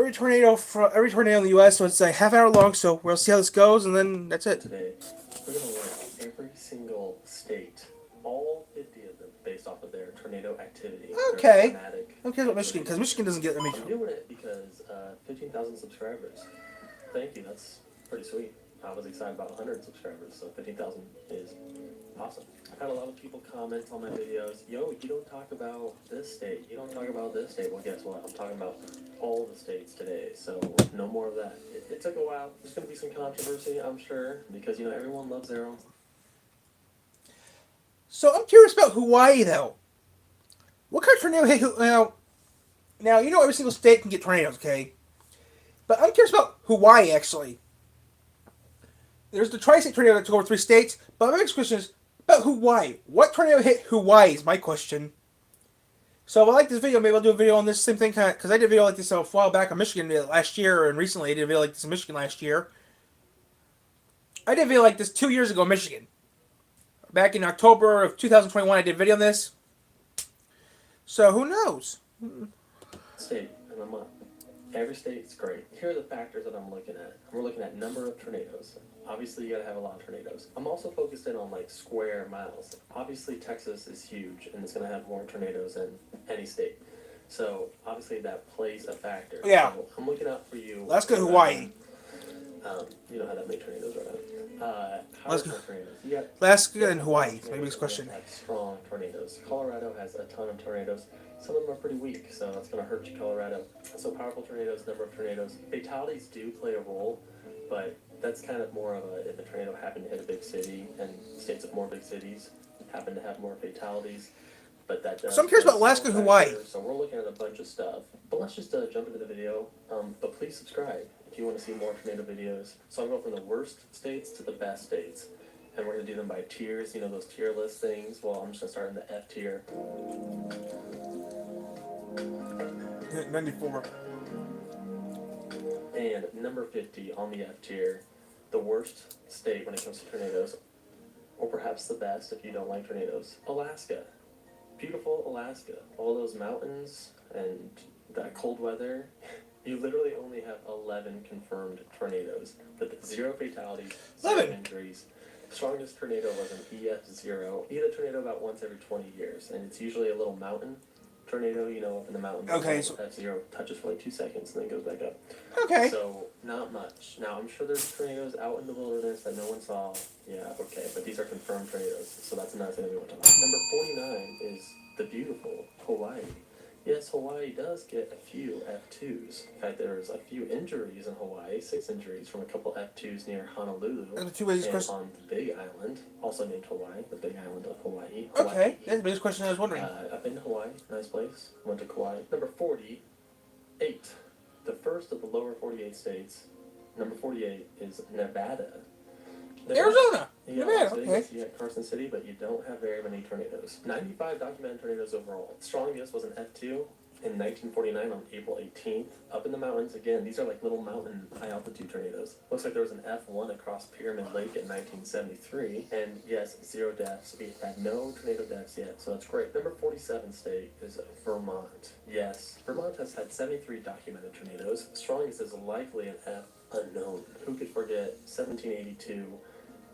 every tornado in the U.S. So it's a half hour long. So we'll see how this goes, and then that's it. Today, we're going to learn every single state, all 50 of them, based off of their tornado activity. Okay. Their dramatic Okay, about Michigan, because activity. Michigan doesn't get. I'm doing it because 15,000 subscribers. Thank you, that's pretty sweet. I was excited about 100 subscribers, so 15,000 is awesome. I've had a lot of people comment on my videos, yo, you don't talk about this state, you don't talk about this state. Well, guess what? I'm talking about all the states today, so no more of that. It took a while. There's going to be some controversy, I'm sure, because, you know, everyone loves their own. So I'm curious about Hawaii, though. What kind of tornado hit? Now you know every single state can get tornadoes, okay? But I'm curious about Hawaii, actually. There's the tri-state tornado that took over 3 states, but my next question is about Hawaii. What tornado hit Hawaii is my question. So if I like this video, maybe I'll do a video on this same thing, because I did a video like this a while back on Michigan last year, and recently I did a video like this in Michigan last year. I did a video like this 2 years ago in Michigan. Back in October of 2021, I did a video on this. So who knows? State, and I'm up. Every state's great. Here are the factors that I'm looking at. We're looking at number of tornadoes. Obviously, you gotta have a lot of tornadoes. I'm also focused in on like square miles. Obviously, Texas is huge, and it's gonna have more tornadoes than any state. So obviously, that plays a factor. Yeah. So I'm looking out for you. Let's go to Hawaii. You don't have that many tornadoes right now. Let's go. Tornadoes. You got Alaska and Hawaii. My biggest question. have strong tornadoes. Colorado has a ton of tornadoes. Some of them are pretty weak, so that's going to hurt you, Colorado. So powerful tornadoes, number of tornadoes. Fatalities do play a role, but that's kind of more of a, if a tornado happened to hit a big city, and states with more big cities happen to have more fatalities. But that does. So I'm curious about Alaska and Hawaii. So we're looking at a bunch of stuff. But let's just jump into the video. But please subscribe if you want to see more tornado videos. So I'm going from the worst states to the best states. And we're going to do them by tiers, you know, those tier list things. Well, I'm just going to start in the F tier. 94. And number 50 on the F tier, the worst state when it comes to tornadoes, or perhaps the best if you don't like tornadoes, Alaska. Beautiful Alaska. All those mountains and that cold weather. You literally only have 11 confirmed tornadoes, with 0 fatalities, 0 11. injuries. Strongest tornado was an EF0. You get a tornado about once every 20 years, and it's usually a little mountain tornado, you know, up in the mountains. Okay, so F0 touches for like 2 seconds and then goes back up. okay. So, not much. Now, I'm sure there's tornadoes out in the wilderness that no one saw. Yeah, okay, but these are confirmed tornadoes, so that's another thing that we want to talk about. Number 49 is the beautiful Hawaii. Yes, Hawaii does get a few F2s. In fact, there's a few injuries in Hawaii, 6 injuries from a couple F2s near Honolulu. And the 2 ways and on the Big Island, also named Hawaii, the Big Island of Hawaii. Okay, that's the biggest question I was wondering. I've been to Hawaii, nice place. Went to Kauai. Number 48, the first of the lower 48 states. Number 48 is Nevada. Arizona. You got Nevada, Las Vegas, okay. you got Carson City, but you don't have very many tornadoes. 95 documented tornadoes overall. Strongest was an F2 in 1949 on April 18th. Up in the mountains, again, these are like little mountain high altitude tornadoes. Looks like there was an F1 across Pyramid Lake in 1973. And yes, 0 deaths. We've had no tornado deaths yet, so that's great. Number 47 state is Vermont. Yes, Vermont has had 73 documented tornadoes. Strongest is likely an F unknown. Who could forget 1782?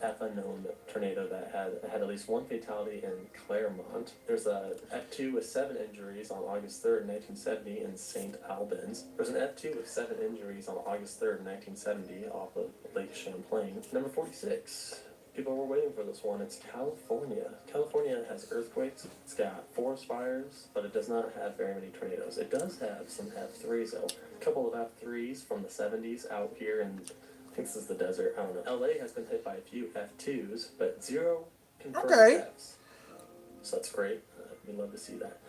F unknown tornado that had at least 1 fatality in Claremont. There's a F2 with 7 injuries on August 3rd, 1970 in St. Albans. There's an F2 with 7 injuries on August 3rd, 1970 off of Lake Champlain. Number 46. People were waiting for this one. It's California. California has earthquakes. It's got forest fires, but it does not have very many tornadoes. It does have some F3s though. A couple of F3s from the 70s out here in, I think this is the desert, I don't know. LA has been hit by a few F2s, but 0 confirmed Fs. So that's great. We'd love to see that.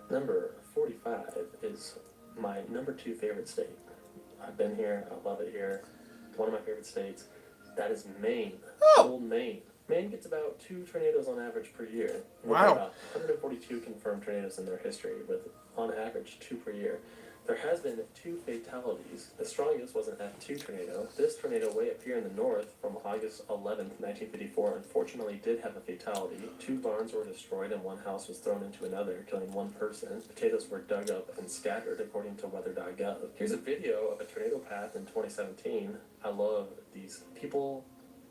Number 45 is my number 2 favorite state. I've been here. I love it here. One of my favorite states. That is Maine. Old Maine. Maine gets about 2 tornadoes on average per year. Wow. About 142 confirmed tornadoes in their history, with on average 2 per year. There has been 2 fatalities. The strongest was an F2 tornado. This tornado way up here in the north from August 11th, 1954, unfortunately did have a fatality. 2 barns were destroyed and 1 house was thrown into another, killing 1 person. Potatoes were dug up and scattered according to weather.gov. Here's a video of a tornado path in 2017. I love these people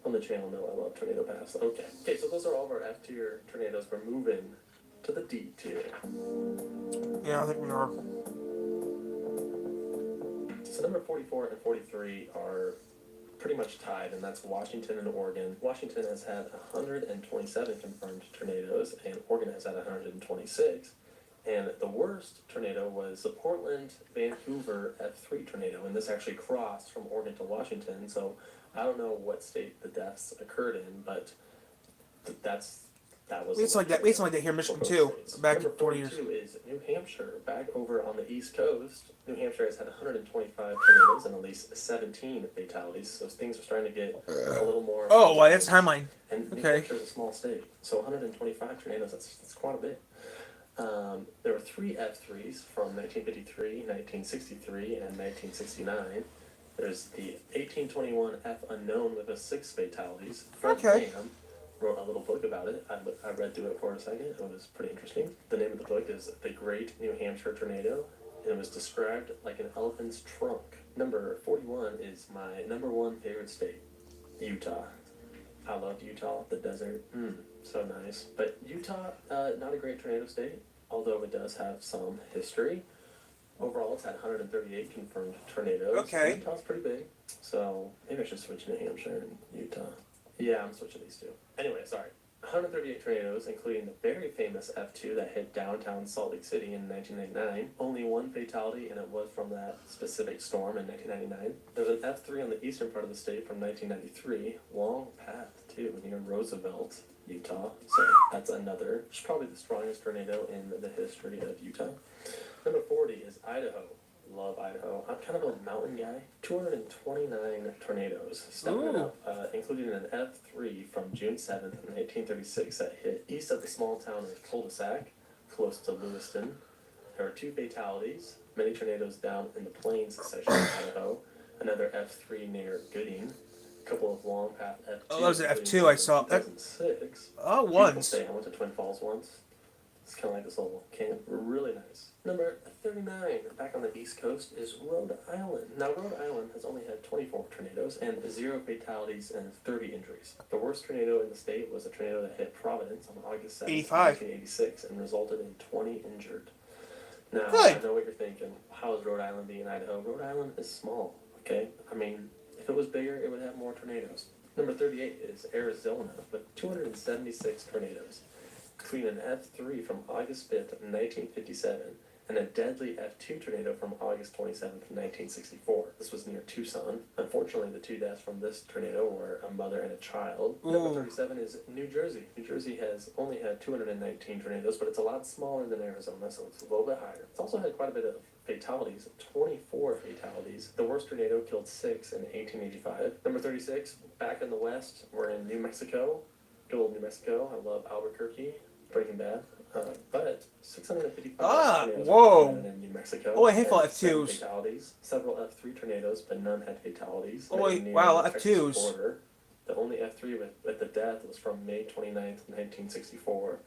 on the channel know I love tornado paths. Okay, so those are all of our F tier tornadoes. We're moving to the D tier. Yeah, I think we are. So number 44 and 43 are pretty much tied, and that's Washington and Oregon. Washington has had 127 confirmed tornadoes, and Oregon has had 126. And the worst tornado was the Portland, Vancouver F3 tornado, and this actually crossed from Oregon to Washington. So I don't know what state the deaths occurred in, but that was. It's like that. It's like that here in Michigan too. Back Number 40 years. 42 is New Hampshire, back over on the East Coast. New Hampshire has had 125 tornadoes and at least 17 fatalities, so things are starting to get a little more. Oh, well, that's timeline. And New Okay. Hampshire is a small state, so 125 tornadoes, that's quite a bit. There were 3 F3s from 1953, 1963, and 1969. There's the 1821 F unknown with 6 fatalities. Fred Okay. Graham wrote a little book about it. I read through it for a second. It was pretty interesting. The name of the book is The Great New Hampshire Tornado, and it was described like an elephant's trunk. Number 41 is my number 1 favorite state, Utah. I love Utah, the desert. So nice. But Utah, not a great tornado state, although it does have some history. Overall, it's had 138 confirmed tornadoes. Okay. Utah's pretty big, so maybe I should switch New Hampshire and Utah. Yeah, I'm switching these 2. Anyway, sorry. 138 tornadoes, including the very famous F2 that hit downtown Salt Lake City in 1999. Only 1 fatality, and it was from that specific storm in 1999. There's an F3 on the eastern part of the state from 1993. Long Path, too, near Roosevelt, Utah. So that's another, it's probably the strongest tornado in the history of Utah. Number 40 is Idaho. Love Idaho. I'm kind of a mountain guy. 229 tornadoes stepping up, including an F3 from June 7th, 1936 that hit east of the small town of Cul-de-Sac, close to Lewiston. There were 2 fatalities, many tornadoes down in the plains section of Idaho, another F3 near Gooding, a couple of long path F2. Oh, that was an F2 I saw. 2006. Oh, Beautiful once. state. I went to Twin Falls once. It's kind of like this little camp. Really nice. Number 39, back on the East Coast, is Rhode Island. Now, Rhode Island has only had 24 tornadoes and 0 fatalities and 30 injuries. The worst tornado in the state was a tornado that hit Providence on August 7th, 85. 1986, and resulted in 20 injured. Now, Good. I know what you're thinking. How is Rhode Island being Idaho? Rhode Island is small, okay? I mean, if it was bigger, it would have more tornadoes. Number 38 is Arizona with 276 tornadoes, including an F3 from August 5th, 1957, and a deadly F2 tornado from August 27th, 1964. This was near Tucson. Unfortunately, the 2 deaths from this tornado were a mother and a child. Ooh. Number 37 is New Jersey. New Jersey has only had 219 tornadoes, but it's a lot smaller than Arizona, so it's a little bit higher. It's also had quite a bit of fatalities, 24 fatalities. The worst tornado killed 6 in 1885. Number 36, back in the West, we're in New Mexico. Good old New Mexico. I love Albuquerque. Breaking Bad. But 655 tornadoes whoa. were in New Mexico. Oh, a handful of and 7 F2s. fatalities. Several F3 tornadoes, but none had fatalities. Oh, wait, Near wow, the Texas F2s. border. The only F3 with the death was from May 29th, 1964.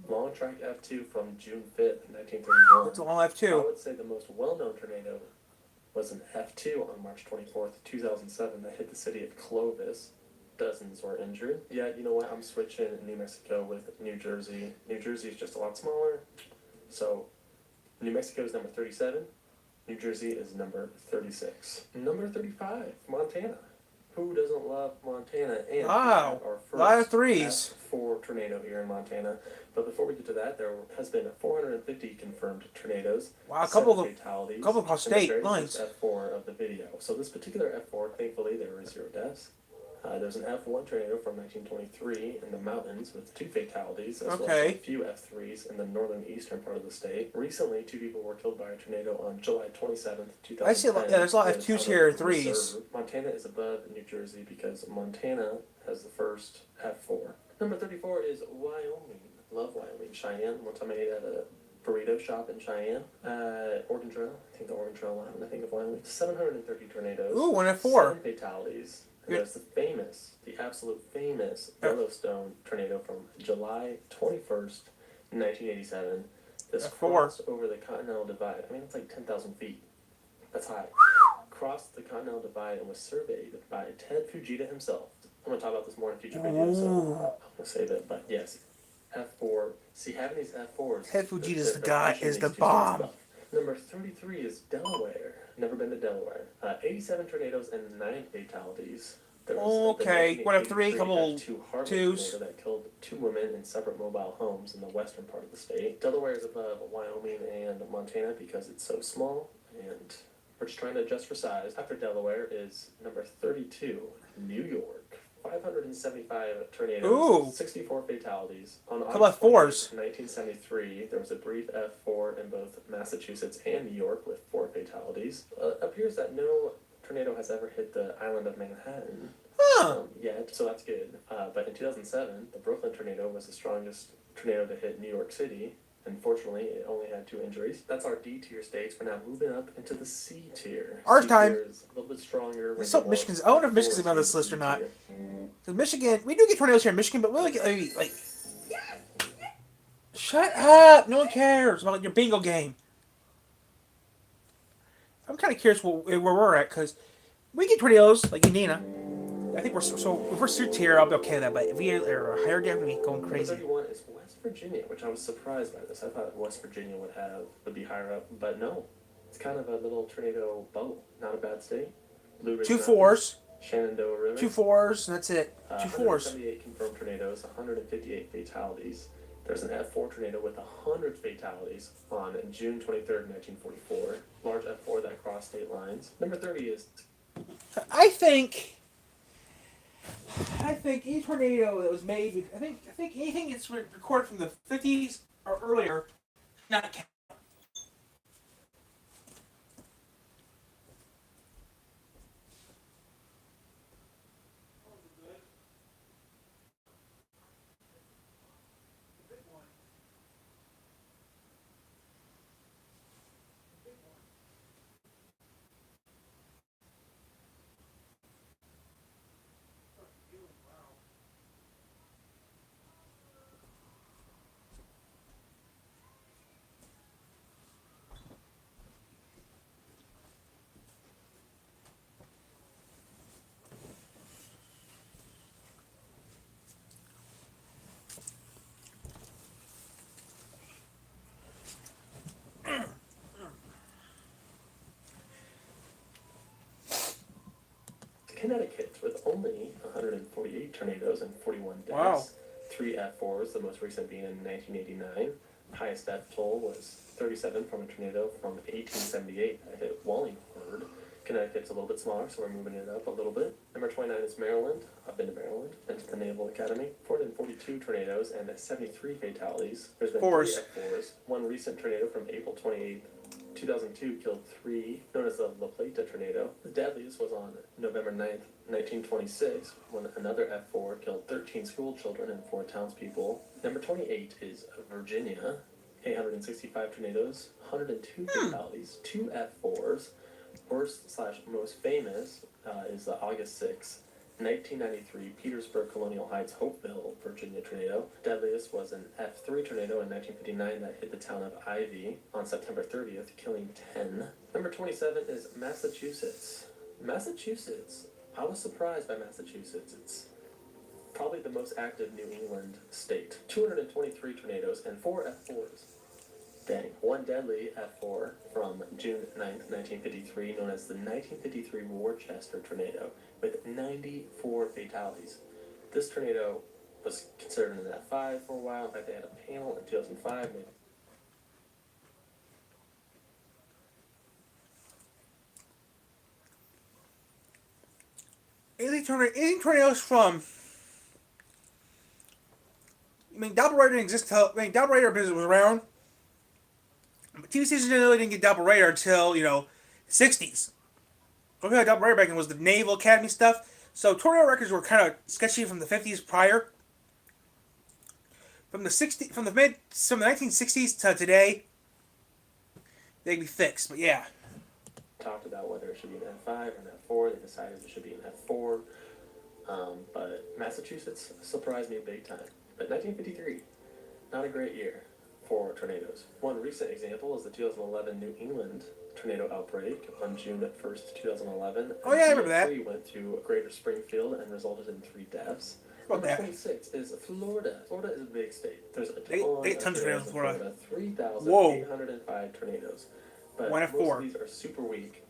Long track F2 from June 5th, 1931. It's a long life I too. would say the most well-known tornado was an F2 on March 24th, 2007 that hit the city of Clovis. Dozens were injured. Yeah, you know what? I'm switching New Mexico with New Jersey. New Jersey is just a lot smaller. So, New Mexico is number 37. New Jersey is number 36. Number 35, Montana. Who doesn't love Montana? And Wow, our a lot of first threes. F4 tornado here in Montana. But before we get to that, there has been 450 confirmed tornadoes. Wow, a couple 7 of fatalities. couple across and the state very lines. first F4 of the video. So this particular F4, thankfully, there were 0 deaths. There's an F1 tornado from 1923 in the mountains with 2 fatalities, as well Okay. as a few F3s in the northern eastern part of the state. Recently, 2 people were killed by a tornado on July 27th, 2010. I see a lot- yeah, there's a lot of in F2s the town here, of 3s. Reserve. Montana is above New Jersey because Montana has the first F4. Number 34 is Wyoming. Love Wyoming. Cheyenne. One time I ate at a Burrito Shop in Cheyenne. Oregon Trail. I think the Oregon Trail line. I think of Wyoming. 730 tornadoes. Ooh, 1 7 fatalities. And Good. there's the absolute famous Yeah. Yellowstone tornado from July 21st, 1987. This F4. crossed over the Continental Divide. I mean, it's like 10,000 feet. That's high. Crossed the Continental Divide and was surveyed by Ted Fujita himself. I'm going to talk about this more in future videos, so I'm going to save it. But yes, F4. See, having these F4s. Ted Fujita's the they're guy, pushing is the these two bomb. stuff. Number 33 is Delaware. Never been to Delaware. 87 tornadoes and 9 fatalities. There was, Okay, one of three, 1983 couple F2 Harvey twos. tornado that killed 2 women in separate mobile homes in the western part of the state. Delaware is above Wyoming and Montana because it's so small, and we're just trying to adjust for size. After Delaware is number 32, New York. 575 tornadoes, Ooh. 64 fatalities. On Couple August of fours. 1973, there was a brief F4 in both Massachusetts and New York with 4 fatalities. Appears that no tornado has ever hit the island of Manhattan Huh. yet, so that's good. But in 2007, the Brooklyn tornado was the strongest tornado to hit New York City. Unfortunately, it only had 2 injuries. That's our D tier states. We're now moving up into the C tier. Our C time. tier is a little bit stronger. Let's hope Michigan's. I wonder if Michigan's on this list or not. Because Michigan, we do get tornadoes here in Michigan, but we only get like. Shut up! No one cares about your bingo game. I'm kind of curious where we're at because we get tornadoes like Indiana. I think we're so if we're C tier, I'll be okay with that. But if we are higher down, we going Number crazy. 31 is West Virginia, which I was surprised by this. I thought West Virginia would be higher up, but no. It's kind of a little tornado bowl. Not a bad state. Blue Ridge 2 Mountains, 4s, Shenandoah River. 2 4s, and that's it. 2 4s. 178 confirmed tornadoes, 158 fatalities. There's an F4 tornado with 100 fatalities on June 23rd, 1944. Large F4 that crossed state lines. Number 30 is I think any tornado that was made, I think anything that's recorded from the 50s or earlier, not count. Connecticut with only 148 tornadoes and 41 deaths. Wow. 3 F4s, the most recent being in 1989. Highest death toll was 37 from a tornado from 1878 that hit Wallingford. Connecticut's a little bit smaller, so we're moving it up a little bit. Number 29 is Maryland. I've been to Maryland, been to the Naval Academy. 442 tornadoes and 73 fatalities. There's been Fours. 3 F4s. One recent tornado from April 28th, 2002 killed 3, known as the La Plata tornado. The deadliest was on November 9th, 1926, when another F4 killed 13 school children and 4 townspeople. Number 28 is Virginia. 865 tornadoes, 102 fatalities, 2 F4s. Worst/most famous is the August 6th, 1993 Petersburg Colonial Heights Hopeville, Virginia tornado. Deadliest was an F3 tornado in 1959 that hit the town of Ivy on September 30th, killing 10. Number 27 is Massachusetts. Massachusetts. I was surprised by Massachusetts. It's probably the most active New England state. 223 tornadoes and 4 F4s. Dang. One deadly F4 from June 9th, 1953, known as the 1953 Worcester tornado, with 94 fatalities. This tornado was considered an F5 for a while. In fact, they had a panel in 2005. Anything tornadoes from. I mean, Double Radar didn't exist till. I mean, Double Radar business was around. But TV stations really didn't get Double Radar until, 60s. What we had Double Radar back then was the Naval Academy stuff. So tornado records were kind of sketchy from the 50s prior. From the 1960s to today, they can be fixed. But yeah. Talked about whether it should be an F5 or an F4. They decided it should be an F4. But Massachusetts surprised me big time. But 1953, not a great year for tornadoes. One recent example is the 2011 New England tornado outbreak on June 1st, 2011. Oh yeah, I remember that. Went through Greater Springfield and resulted in 3 deaths. About Number that. 26 is Florida. Florida is a big state. There's a They get tons of tornadoes in Florida. 3,805 tornadoes. But One most F4. of these are super weak.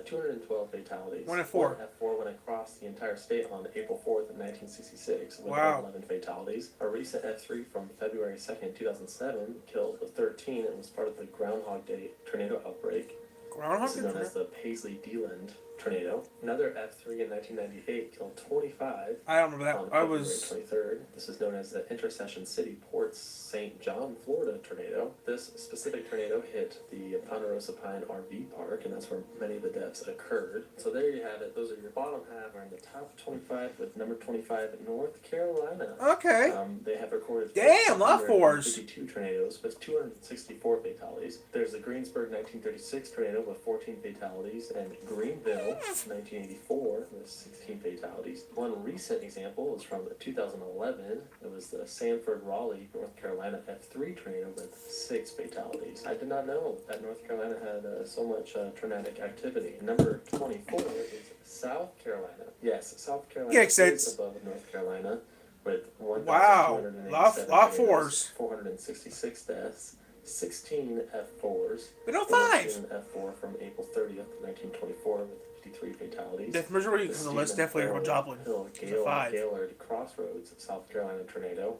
212 fatalities. One F4. One F4 went across the entire state on April 4th of 1966 with Wow. 11 fatalities. A recent F3 from February 2nd, 2007 killed 13 and was part of the Groundhog Day tornado outbreak. Groundhog This is known as the Paisley-Deland tornado. Another F3 in 1998 killed 25. I don't remember On that. I February was 23rd. This is known as the Intercession City Ports St. John, Florida tornado. This specific tornado hit the Ponderosa Pine RV park, and that's where many of the deaths occurred. So there you have it. Those are your bottom half. Are in the top 25 with number 25, North Carolina. okay. They have recorded Damn, lot of fours. 52 tornadoes with 264 fatalities. There's the Greensburg 1936 tornado with 14 fatalities, and Greenville 1984 with 16 fatalities. One recent example is from 2011. It was the Sanford Raleigh, North Carolina F3 tornado with 6 fatalities. I did not know that North Carolina had so much tornadic activity. Number 24 is South Carolina. Yes, South Carolina Makes sense. is above North Carolina with Wow. 1,287 Lot of tornadoes, fours. 466 deaths, 16 F4s. But no and fives. An F4 from April 30th, 1924 with 53 fatalities. The majority of the list definitely are Joplin. Hill, It's a 5. Gaylord Crossroads, South Carolina tornado.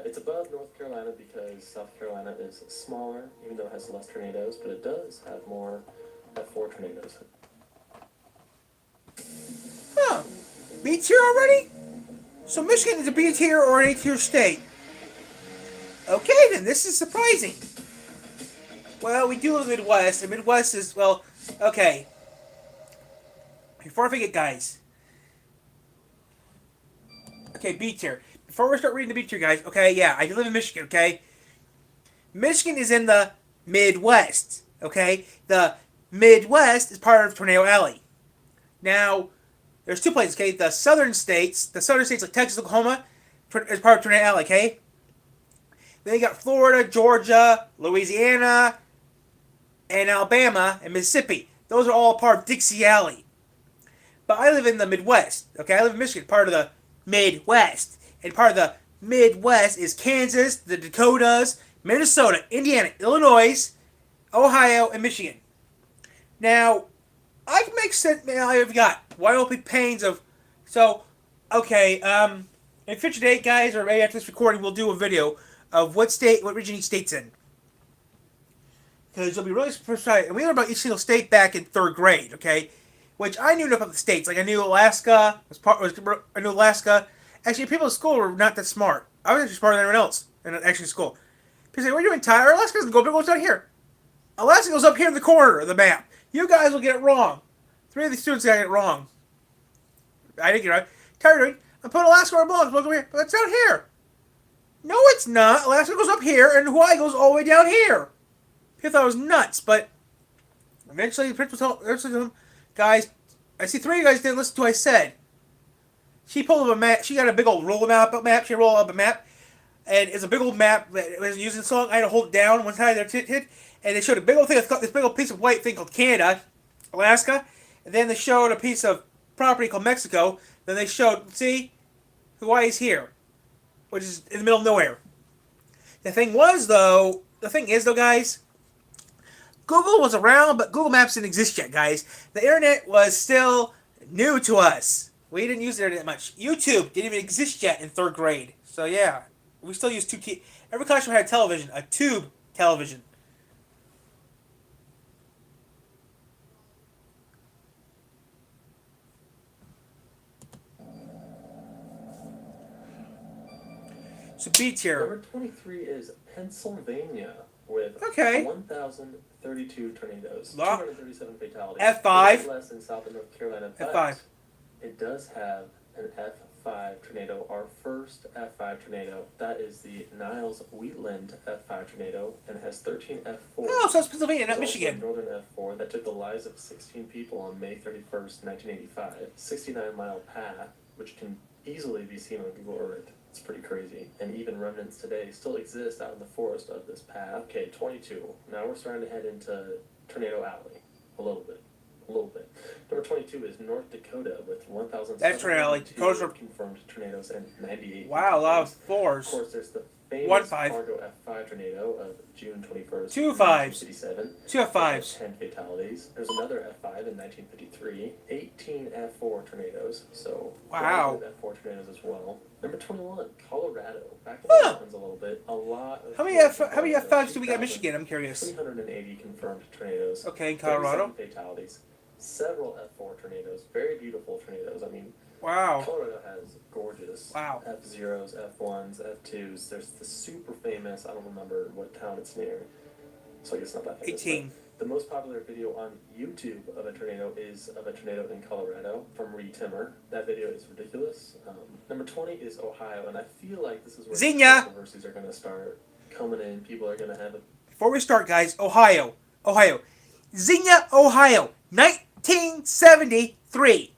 It's above North Carolina because South Carolina is smaller, even though it has less tornadoes, but it does have more F4 tornadoes. Huh. B tier already? So Michigan is a B tier or an A tier state? Okay, then this is surprising. Well, we do live in the Midwest. The Midwest is, well, okay. Before I forget, guys. Okay, B tier. Before we start reading the B tier, guys, okay, yeah, I do live in Michigan, okay? Michigan is in the Midwest, okay? The Midwest is part of Tornado Alley. Now, there's 2 places, okay? The southern states like Texas, Oklahoma, is part of Tornado Alley, okay? Then you got Florida, Georgia, Louisiana, and Alabama, and Mississippi. Those are all part of Dixie Alley. But I live in the Midwest, okay? I live in Michigan, part of the Midwest. And part of the Midwest is Kansas, the Dakotas, Minnesota, Indiana, Illinois, Ohio, and Michigan. Now, I can make sense. I've got wide open panes of. So, okay. In future date, guys, or maybe after this recording, we'll do a video of what region each state's in. Because it'll be really precise. And we learned about each single state back in 3rd grade, okay? Which I knew enough about the states. Like I knew Alaska I knew Alaska. Actually, people in school were not that smart. I was actually smarter than everyone else in school. People say, "What are you doing, Tyler? Alaska doesn't go down here. Alaska goes up here in the corner of the map. You guys will get it wrong." 3 of the students got it wrong. I didn't get it right. Tyler, I'm putting Alaska where it belongs. Over here, but it's down here. No, it's not. Alaska goes up here, and Hawaii goes all the way down here. People thought I was nuts, but eventually the principal told them, "Guys, I see 3 of you guys didn't listen to what I said." She pulled up a map. She got a big old roll map. She rolled up a map, and it's a big old map that was using the song. I had to hold it down one time. And they showed a big old thing. This big old piece of white thing called Canada, Alaska, and then they showed a piece of property called Mexico. Then they showed, see, Hawaii's here, which is in the middle of nowhere. The thing is though, guys, Google was around, but Google Maps didn't exist yet, guys. The internet was still new to us. We didn't use the internet much. YouTube didn't even exist yet in 3rd grade. So yeah, we still use every classroom had a television, a tube television. So B tier. Number 23 is Pennsylvania with 1,032 tornadoes, 237 fatalities. F5. Less in South and North Carolina, but F5. it does have an F5 tornado, our first F5 tornado. That is the Niles Wheatland F5 tornado, and has 13 F4s. Oh, so it's Pennsylvania, not There's also a Michigan. northern F4 that took the lives of 16 people on May 31st, 1985. 69-mile path, which can easily be seen on Google Earth. It's pretty crazy. And even remnants today still exist out in the forest of this path. Okay, 22. Now we're starting to head into Tornado Alley. A little bit. Number 22 is North Dakota with That's Tornado Alley. 1,702 confirmed tornadoes and 98. Wow, a lot of Of fours. course, there's the famous 1-5. Fargo F5 tornado of June 21st, 2 5s. 1957. 2 F5s. 10 fatalities. There's another F5 in 1953. 18 F4 tornadoes. So Wow. F4 tornadoes as well. Number 21, Colorado. Back in Huh. the mountains a little bit. A lot of How many F5s do we got in Michigan? I'm curious. 380 confirmed tornadoes. Okay, in Colorado. 37 fatalities. Several F4 tornadoes. Very beautiful tornadoes. I mean, Wow. Colorado has gorgeous Wow. F0s, F1s, F2s. There's the super famous, I don't remember what town it's near, so I guess not that famous. 18. The most popular video on YouTube of a tornado is of a tornado in Colorado from Reed Timmer. That video is ridiculous. Number 20 is Ohio, and I feel like this is where Xenia! controversies are going to start coming in. People are going to have a... Before we start, guys, Ohio. Xenia, Ohio. 1973.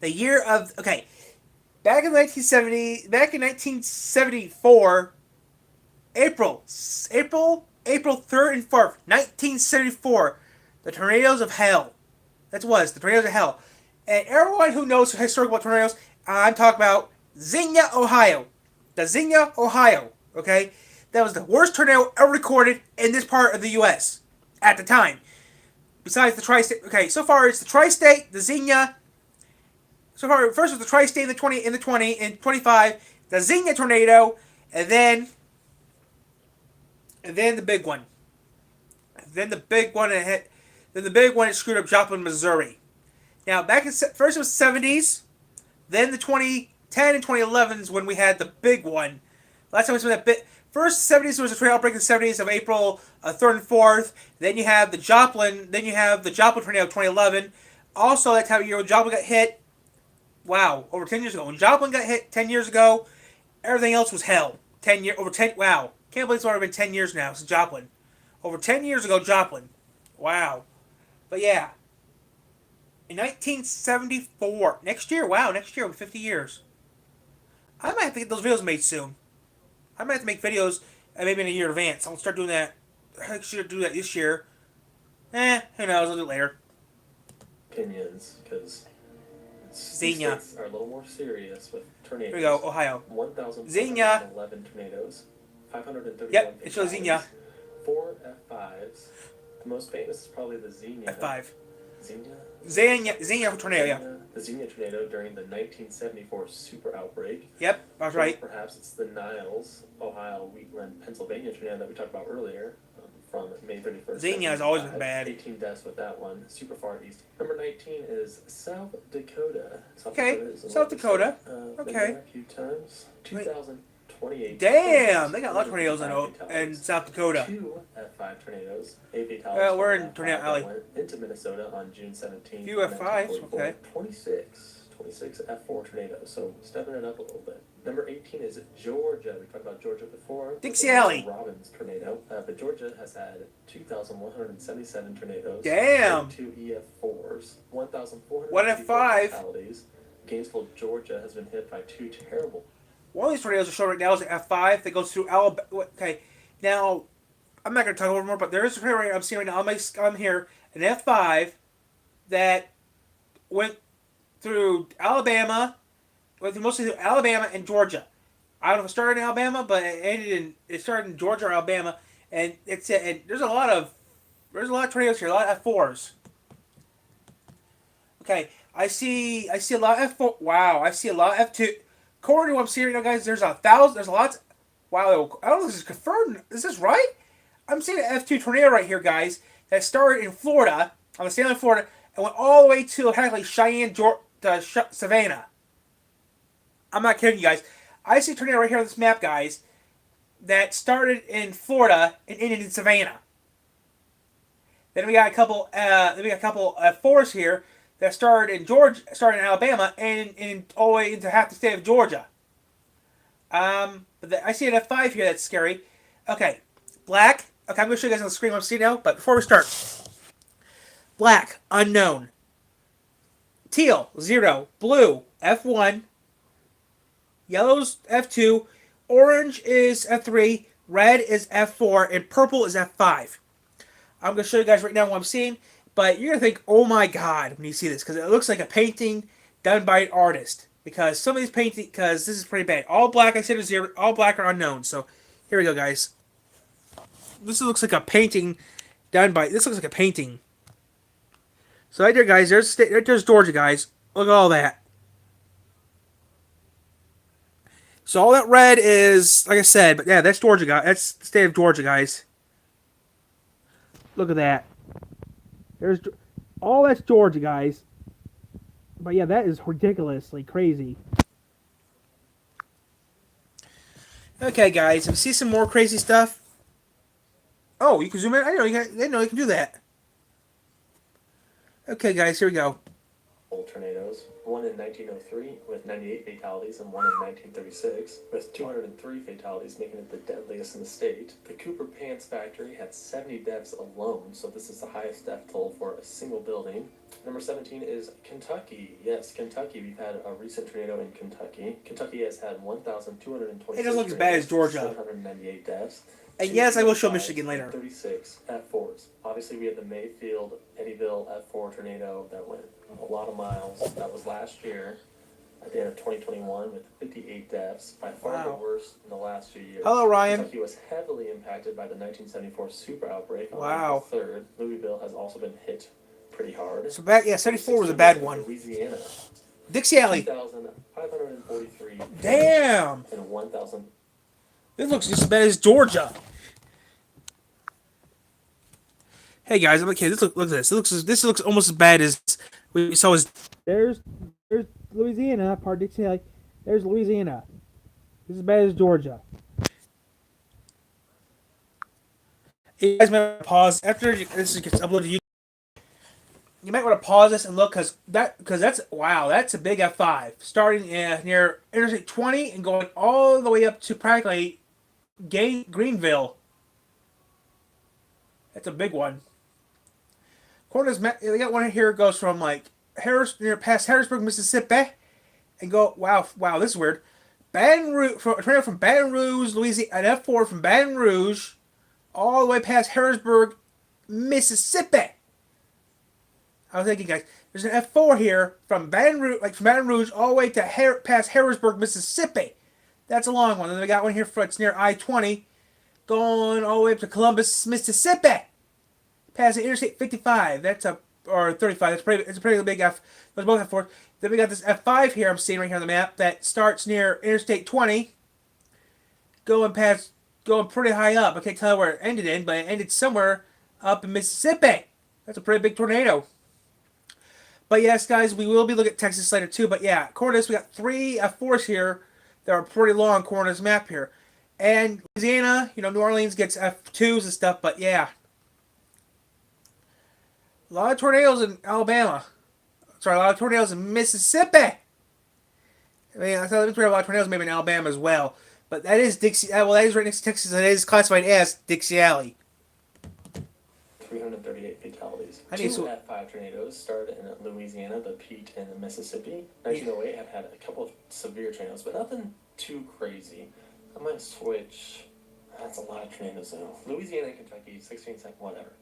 The year of... Okay. Back in 1974, April 3rd and 4th, 1974, the tornadoes of hell. That was the tornadoes of hell. And everyone who knows historical tornadoes, I'm talking about Xenia, Ohio. The Xenia, Ohio. Okay? That was the worst tornado ever recorded in this part of the U.S. at the time. Besides the tri-state. Okay, so far it's the tri-state, the Xenia. So far, first was the tri-state in the 20, and 25, the Xenia tornado, and then the big one. Then the big one it screwed up Joplin, Missouri. Now, first it was 70s, then the 2010 and 2011s when we had the big one. Last time we saw that bit. First 70s was a tornado outbreak in the 70s of April 3rd and 4th. Then you have the Joplin tornado of 2011. Also, that time of year when Joplin got hit. Wow, over 10 years ago. When Joplin got hit 10 years ago, everything else was hell. Wow. Can't believe it's already been 10 years now since Joplin. Over 10 years ago, Joplin. Wow. But yeah. In 1974. Next year will be 50 years. I might have to get those videos made soon. I might have to make videos maybe in a year in advance. I'll start doing that. I should do that this year. Who knows? I'll do it later. Opinions, because Xenia. states are a little more serious with tornadoes. Here we go, Ohio. 1,411 tornadoes. 531 Yep, it shows Xenia. 4 F5s. The most famous is probably the Xenia. F5. Xenia tornado, yeah. The Xenia tornado during the 1974 super outbreak. Yep, that's right. Or perhaps it's the Niles, Ohio, Wheatland, Pennsylvania tornado that we talked about earlier from May 31st. Xenia has always been bad. 18 deaths with that one, super far east. Number 19 is South Dakota. Okay, South Dakota. Been Okay. there a few times. 2028. Damn, they got a lot of tornadoes in South Dakota. 2 F5 tornadoes. 8 fatalities. Well, we're in from Tornado F5 Alley. that went into Minnesota on June 17th. Few F5s, 1944. okay. 26 F4 tornadoes, so stepping it up a little bit. Number 18 is Georgia. We talked about Georgia before. Dixie Alley. Robbins tornado. But Georgia has had 2,177 tornadoes. Damn. 2 EF4s. 1,400 1 F5. fatalities. Gainesville, Georgia has been hit by 2 terrible. One of these tornadoes are showing right now is an F5 that goes through Alabama. Okay, now, I'm not going to talk over more, but there is a tornado I'm seeing right now. I'm here, an F5 that went through Alabama, mostly through Alabama and Georgia. I don't know if it started in Alabama, but it started in Georgia or Alabama, and and there's a lot of tornadoes here, a lot of F4s. Okay, I see a lot of F4. Wow, I see a lot of F2. According to what I'm seeing right now, guys, there's a lot. Wow, I don't know if this is confirmed. Is this right? I'm seeing an F2 tornado right here, guys, that started in Florida, on the state of Florida, and went all the way to technically Cheyenne, Savannah. I'm not kidding you guys. I see a tornado right here on this map, guys, that started in Florida and ended in Savannah. Then we got a couple F4s here that started in Georgia, started in Alabama, and all the way into half the state of Georgia. I see an F5 here. That's scary. Okay, black. Okay, I'm gonna show you guys on the screen what I'm seeing now. But before we start, black unknown, teal 0, blue F1, yellow's F2, orange is F3, red is F4, and purple is F5. I'm gonna show you guys right now what I'm seeing. But you're gonna think, oh my god, when you see this, because it looks like a painting done by an artist. Because some of these paintings, because this is pretty bad. All black, I said, is zero. All black are unknown. So here we go, guys. This looks like a painting done by. This looks like a painting. So right there, guys. There's Georgia, guys. Look at all that. So all that red is, like I said, but yeah, that's Georgia, guys. That's the state of Georgia, guys. Look at that. There's all that's Georgia, guys. But yeah, that is ridiculously crazy. Okay, guys, if you see some more crazy stuff. Oh, you can zoom in. I didn't know you can do that. Okay, guys, here we go. Tornadoes, one in 1903 with 98 fatalities and one in 1936 with 203 fatalities, making it the deadliest in the state. The Cooper Pants factory had 70 deaths alone, so this is the highest death toll for a single building. Number 17 is Kentucky. Yes, Kentucky. We've had a recent tornado in Kentucky. Kentucky has had 1,226. It doesn't look as bad as Georgia. 798 deaths. And yes, I will show Michigan later. 36 F4s. Obviously, we had the Mayfield, Eddyville F4 tornado that went a lot of miles. That was last year at the end of 2021 with 58 deaths, by far the worst in the last few years. Hello, Ryan. Kentucky was heavily impacted by the 1974 super outbreak on Wow. April 3rd. Louisville has also been hit pretty hard. So back, yeah, 74 was a bad one. Louisiana. Dixie Alley. 2,543. Damn. And 1,000. This looks just as bad as Georgia. Hey guys, I'm okay. Look at this. This looks almost as bad as we saw. There's Louisiana, part of Dixie Alley. There's Louisiana. This is as bad as Georgia. You guys might want to pause after this gets uploaded to YouTube. You might want to pause this and look because that's wow, that's a big F5 starting near Interstate 20 and going all the way up to practically Greenville. That's a big one. Corners, they got one here goes from like past Harrisburg, Mississippi, and go wow, this is weird. Tornado from Baton Rouge, Louisiana, an F4 from Baton Rouge, all the way past Harrisburg, Mississippi. I was thinking, guys, there's an F4 here from Baton Rouge, all the way to past Harrisburg, Mississippi. That's a long one. And then we got one here it's near I-20, going all the way up to Columbus, Mississippi. Passing Interstate 55, or 35. It's a pretty big F. Those both F4. Then we got this F5 here. I'm seeing right here on the map that starts near Interstate 20, going pretty high up. I can't tell where it ended in, but it ended somewhere up in Mississippi. That's a pretty big tornado. But yes, guys, we will be looking at Texas later too. But yeah, according to this, we got 3 F4s here that are pretty long according to this map here. And Louisiana, New Orleans gets F2s and stuff. But yeah. A lot of tornadoes in Alabama. Sorry, a lot of tornadoes in Mississippi. I mean, I thought we have a lot of tornadoes maybe in Alabama as well. But that is Dixie. Well, that is right next to Texas. And it is classified as Dixie Alley. 338 fatalities. 2 F5 tornadoes started in Louisiana, but peaked in Mississippi. 1908 have had a couple of severe tornadoes, but nothing too crazy. I might switch. That's a lot of tornadoes though. Louisiana and Kentucky, 16 seconds, whatever.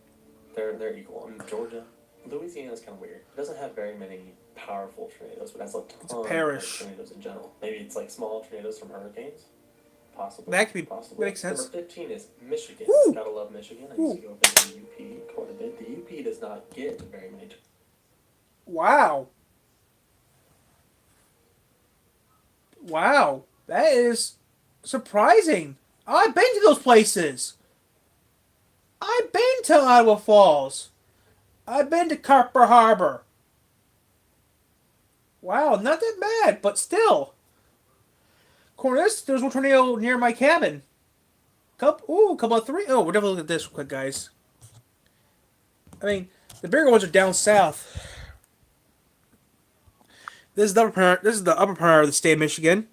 They're equal. In Georgia, Louisiana is kind of weird. It doesn't have very many powerful tornadoes, but it has a ton of tornadoes in general. Maybe it's like small tornadoes from hurricanes. Possibly. That could be. Possibly. Makes sense. Number 15 is Michigan. Woo! Gotta love Michigan. I used to go up into the UP quite a bit. The UP does not get very many. Wow. Wow. That is surprising. I've been to those places. I've been to Iowa Falls. I've been to Carper Harbor. Wow, not that bad, but still. Cornus, there's one tornado near my cabin. Couple of 3. Oh, we're definitely looking at this real quick, guys. I mean, the bigger ones are down south. This is the upper part. This is the upper part of the state of Michigan.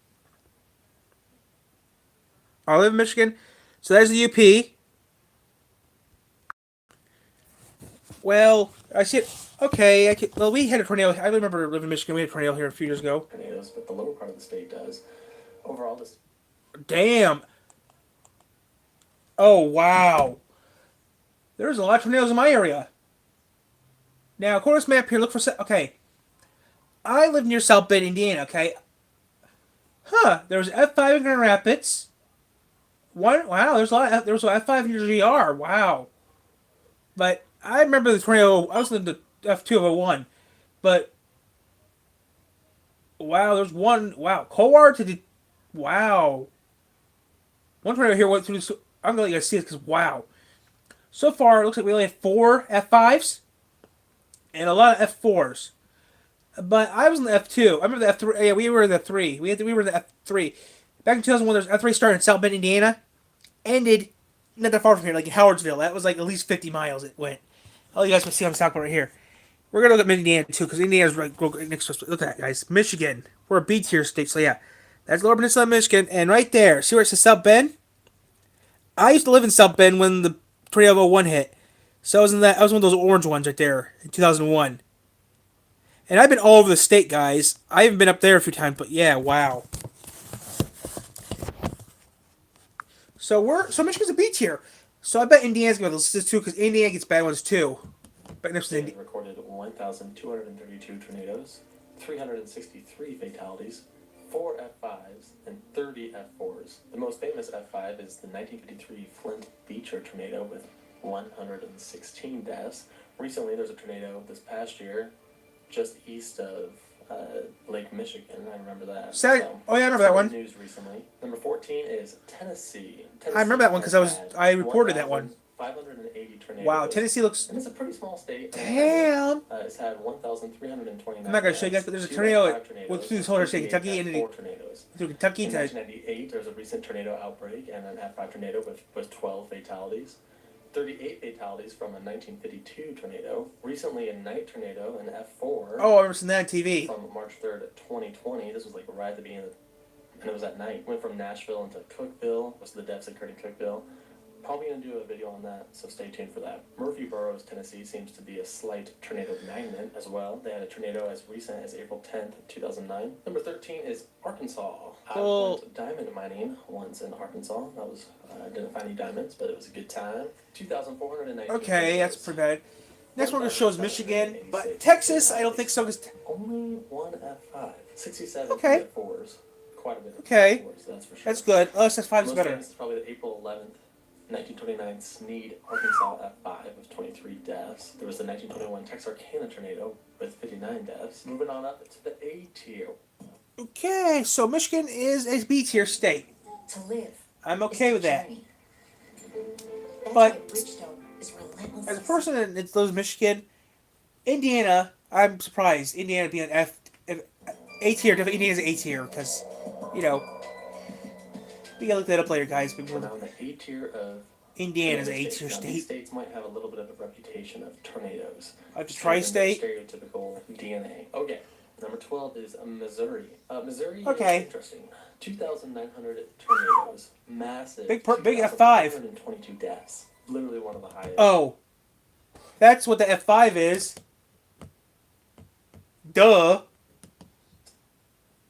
I live in Michigan, so there's the UP. Well, I see it. Okay, well, we had a tornado. I remember living in Michigan. We had a tornado here a few years ago. Tornadoes, but the lower part of the state does. Overall, this Damn. Oh wow. There's a lot of tornadoes in my area. Now, according to this map here, look for okay. I live near South Bend, Indiana. Okay. Huh? There's F5 in Grand Rapids. One. Wow. There's a lot. There was an F5 near GR. Wow. But I remember the tornado. I was in the F201, but wow, there's one. Wow, Colward to the. Wow. One tornado here went through. I'm gonna let you guys see this because wow. So far, it looks like we only have 4 F5s and a lot of F4s. But I was in the F2. I remember the F3. Yeah, we were in the 3. We were in the F3. Back in 2001, there's F3 started in South Bend, Indiana. Ended not that far from here, like in Howardsville. That was like at least 50 miles it went. Oh, you guys can see what I'm talking about right here. We're going to look at Indiana too, because Indiana's right next to us. Look at that, guys. Michigan. We're a B tier state, so yeah. That's Lower Peninsula, Michigan. And right there, see where it says South Bend? I used to live in South Bend when the tornado 01 hit. So I was one of those orange ones right there in 2001. And I've been all over the state, guys. I haven't been up there a few times, but yeah, wow. So Michigan's a B tier. So I bet Indiana's gonna listen to this too, because Indiana gets bad ones too. But next to state recorded 1,232 tornadoes, 363 fatalities, 4 F5s, and 30 F4s. The most famous F5 is the 1953 Flint Beecher tornado with 116 deaths. Recently, there's a tornado this past year just east of Lake Michigan. I remember that. Oh yeah, I remember that one. News recently. Number 14 is Tennessee. I remember that one because I reported that one. 580 tornadoes. Wow, Tennessee looks. And it's a pretty small state. Damn. It's had 1,329. I'm not gonna show you guys, but there's a tornado through this whole state, Kentucky, and through Kentucky in to. 1998, there was a recent tornado outbreak and an F5 tornado with 12 fatalities. 38 fatalities from a 1952 tornado. Recently, a night tornado, an F4. Oh, I've ever seen that on TV. From March 3rd, 2020. This was like right at the beginning and it was at night. Went from Nashville into Cookeville. Most of the deaths occurred in Cookeville. Probably going to do a video on that, so stay tuned for that. Murfreesboro, Tennessee seems to be a slight tornado magnet as well. They had a tornado as recent as April 10th, 2009. Number 13 is Arkansas. I went diamond mining once in Arkansas. That was, I didn't find any diamonds, but it was a good time. 2,419. Okay, that's pretty bad. Next one shows Michigan, but Texas, I don't think so. Only one F5. 67 okay. F4s. Quite a bit of okay. F4s, that's for sure. That's good. Unless F5 is better. Most famous is probably the April 11th. 1929 Snead, Arkansas F5 with 23 deaths. There was the 1921 Texarkana tornado with 59 deaths. Moving on up to the A tier. Okay, so Michigan is a B tier state. To live. I'm okay with that. But as a person that lives in Michigan, Indiana, I'm surprised. Indiana being A tier, Indiana's A tier, because, you know, we gotta look that up later, guys. We're now in the A tier of Indiana's A tier state. state. These states might have a little bit of a reputation of tornadoes. Like the tri-state. Stereotypical DNA. Okay. Number 12 is Missouri. Missouri is interesting. 2,900 tornadoes. Massive. Big F5. 2,522 deaths. Literally one of the highest. Oh. That's what the F5 is. Duh.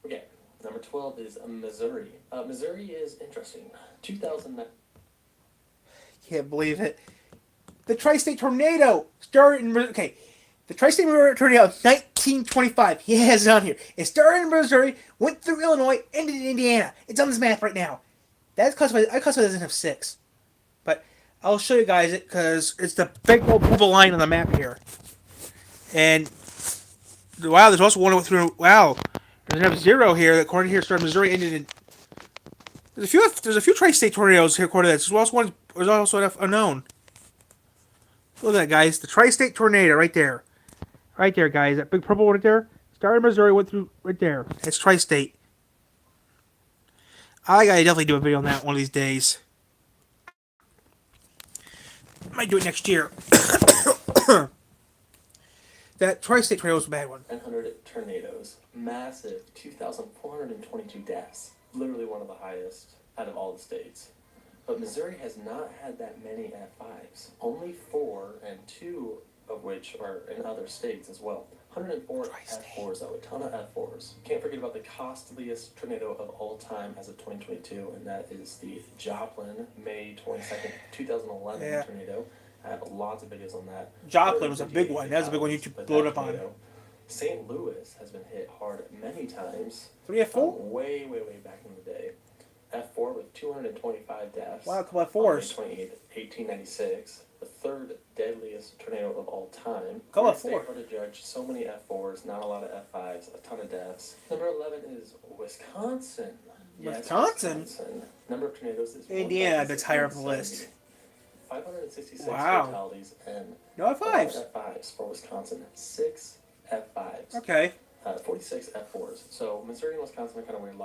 Okay. Number 12 is Missouri. Missouri is interesting. 2009. Can't believe it. The tri-state tornado started in... Okay. The tri-state tornado of 1925. He has it on here. It started in Missouri, went through Illinois, ended in Indiana. It's on this map right now. That's classified. I classify as an F6. But I'll show you guys it because it's the big old purple line on the map here. And wow, there's also one that went through. Wow, there's an F0 here. That according here started Missouri, ended in. There's a few tri-state tornadoes here recorded. There's also one. There's also an F unknown. Look at that, guys. The tri-state tornado right there. Right there, guys. That big purple one right there. Started in Missouri, went through right there. It's tri-state. I gotta definitely do a video on that one of these days. Might do it next year. The that tri-state tornado was a bad one. 900 tornadoes, massive 2,422 deaths, literally one of the highest out of all the states. But Missouri has not had that many F5s, only 4, and 2 of which are in other states as well. 104 F4s though, a ton of F4s. Can't forget about the costliest tornado of all time as of 2022, and that is the Joplin, May 22nd, 2011 tornado. I have lots of videos on that. Joplin was a big one. That was a big one YouTube blew up on. St. Louis has been hit hard many times. 3 F4? Way back in the day. F4 with 225 deaths. Wow, a couple of fours. On May 28th, 1896. The third deadliest tornado of all time. Couple of fours. Hard to judge. So many F4s, not a lot of F5s, a ton of deaths. Number 11 is Wisconsin. Wisconsin? Yes, Wisconsin. Number of tornadoes is Indiana, that's higher up the list. 566 wow. fatalities and no F5s. F5s for Wisconsin. 6 F5s. Okay. 46 F4s. So Missouri and Wisconsin are kind of weird.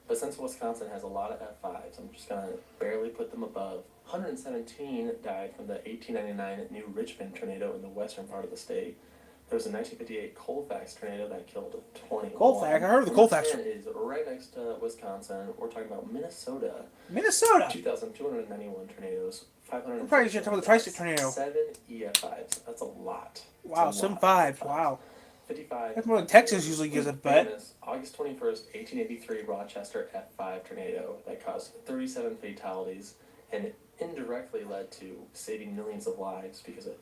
But since Wisconsin has a lot of F5s, I'm just gonna barely put them above. 117 died from the 1899 New Richmond tornado in the western part of the state. There was a 1958 Colfax tornado that killed 20. Colfax? I heard of the Colfax. Is right next to Wisconsin. We're talking about Minnesota. Minnesota. 2,291 tornadoes. 500. I'm probably should talk about the tri-state tornado. 7 EF5s. That's a lot. Wow, 7 5s. Wow. 55. That's more than Texas usually gives a bet. August 21st, 1883, Rochester F5 tornado that caused 37 fatalities and indirectly led to saving millions of lives because it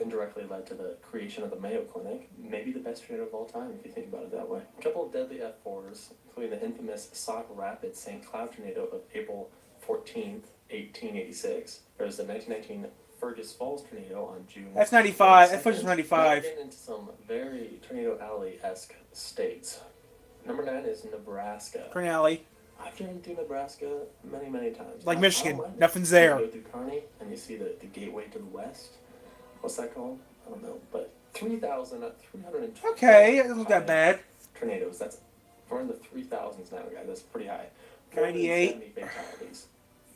indirectly led to the creation of the Mayo Clinic. Maybe the best tornado of all time if you think about it that way. A couple of deadly F4s, including the infamous Sauk Rapids St. Cloud tornado of April 14th, 1886. There was the 1919 Fergus Falls tornado on June. That's 95. That's Fergus 95. Getting into some very Tornado Alley-esque states. Number 9 is Nebraska. Tornado Alley. I've driven through Nebraska many times. Like Michigan, nothing's there. You go through Kearney and you see the gateway to the west. What's that called? I don't know, but 3,320. Okay, it doesn't look that bad. Tornadoes. That's we're in the 3,000s now, guys. That's pretty high. 98. Fatalities.